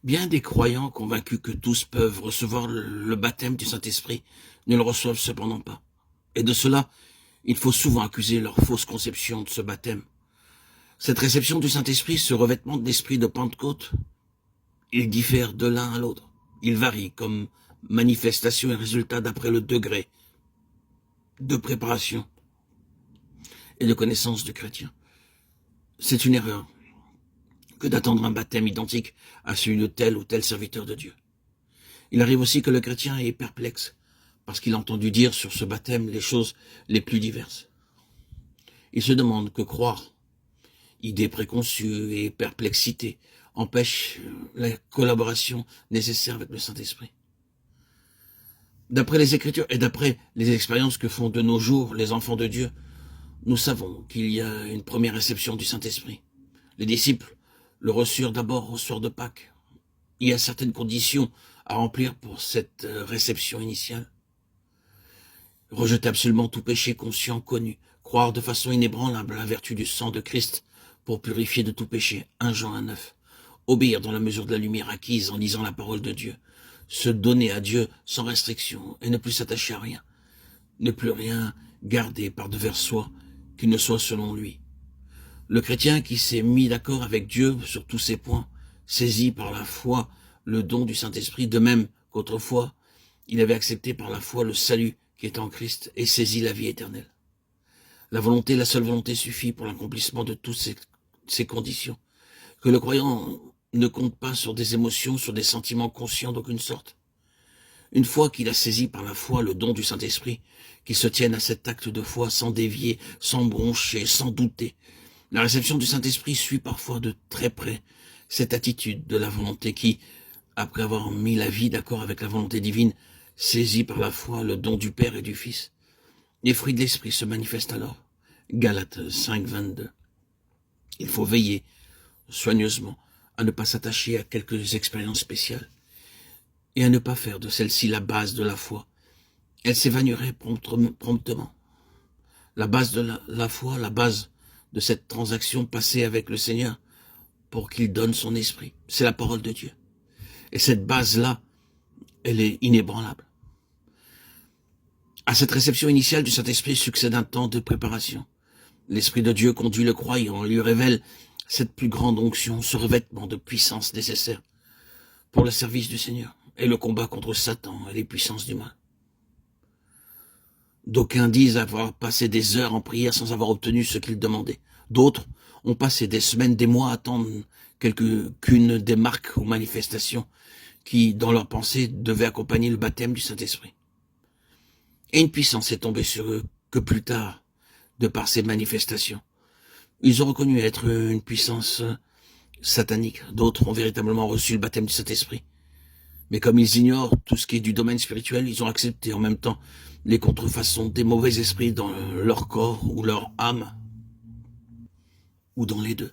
Bien des croyants convaincus que tous peuvent recevoir le baptême du Saint-Esprit ne le reçoivent cependant pas. Et de cela, il faut souvent accuser leur fausse conception de ce baptême. Cette réception du Saint-Esprit, ce revêtement de l'Esprit de Pentecôte, il diffère de l'un à l'autre. Il varie comme manifestation et résultat d'après le degré de préparation et de connaissance du chrétien. C'est une erreur que d'attendre un baptême identique à celui de tel ou tel serviteur de Dieu. Il arrive aussi que le chrétien est perplexe parce qu'il a entendu dire sur ce baptême les choses les plus diverses. Il se demande que croire, idées préconçues et perplexité empêchent la collaboration nécessaire avec le Saint-Esprit. D'après les Écritures et d'après les expériences que font de nos jours les enfants de Dieu, nous savons qu'il y a une première réception du Saint-Esprit. Les disciples le reçurent d'abord au soir de Pâques. Il y a certaines conditions à remplir pour cette réception initiale. Rejeter absolument tout péché conscient, connu, croire de façon inébranlable à la vertu du sang de Christ pour purifier de tout péché, 1 Jean 1,9. Obéir dans la mesure de la lumière acquise en lisant la parole de Dieu, se donner à Dieu sans restriction et ne plus s'attacher à rien, ne plus rien garder par devers soi qu'il ne soit selon lui. Le chrétien qui s'est mis d'accord avec Dieu sur tous ces points, saisi par la foi le don du Saint-Esprit, de même qu'autrefois, il avait accepté par la foi le salut qui est en Christ et saisi la vie éternelle. La seule volonté suffit pour l'accomplissement de toutes ces conditions. Que le croyant ne compte pas sur des émotions, sur des sentiments conscients d'aucune sorte. Une fois qu'il a saisi par la foi le don du Saint-Esprit, qu'il se tienne à cet acte de foi sans dévier, sans broncher, sans douter. La réception du Saint-Esprit suit parfois de très près cette attitude de la volonté qui, après avoir mis la vie d'accord avec la volonté divine, saisit par la foi le don du Père et du Fils. Les fruits de l'Esprit se manifestent alors. Galates 5, 22. Il faut veiller soigneusement à ne pas s'attacher à quelques expériences spéciales et à ne pas faire de celle-ci la base de la foi. Elle s'évanouirait promptement. La base de la foi, la base de cette transaction passée avec le Seigneur pour qu'il donne son esprit, c'est la parole de Dieu. Et cette base-là, elle est inébranlable. À cette réception initiale du Saint-Esprit succède un temps de préparation. L'Esprit de Dieu conduit le croyant et lui révèle cette plus grande onction, ce revêtement de puissance nécessaire pour le service du Seigneur et le combat contre Satan et les puissances du mal. D'aucuns disent avoir passé des heures en prière sans avoir obtenu ce qu'ils demandaient. D'autres ont passé des semaines, des mois à attendre qu'une des marques ou manifestations qui, dans leur pensée, devaient accompagner le baptême du Saint-Esprit. Et une puissance est tombée sur eux que plus tard, de par ces manifestations. Ils ont reconnu être une puissance satanique. D'autres ont véritablement reçu le baptême du Saint-Esprit. Mais comme ils ignorent tout ce qui est du domaine spirituel, ils ont accepté en même temps les contrefaçons des mauvais esprits dans leur corps ou leur âme, ou dans les deux.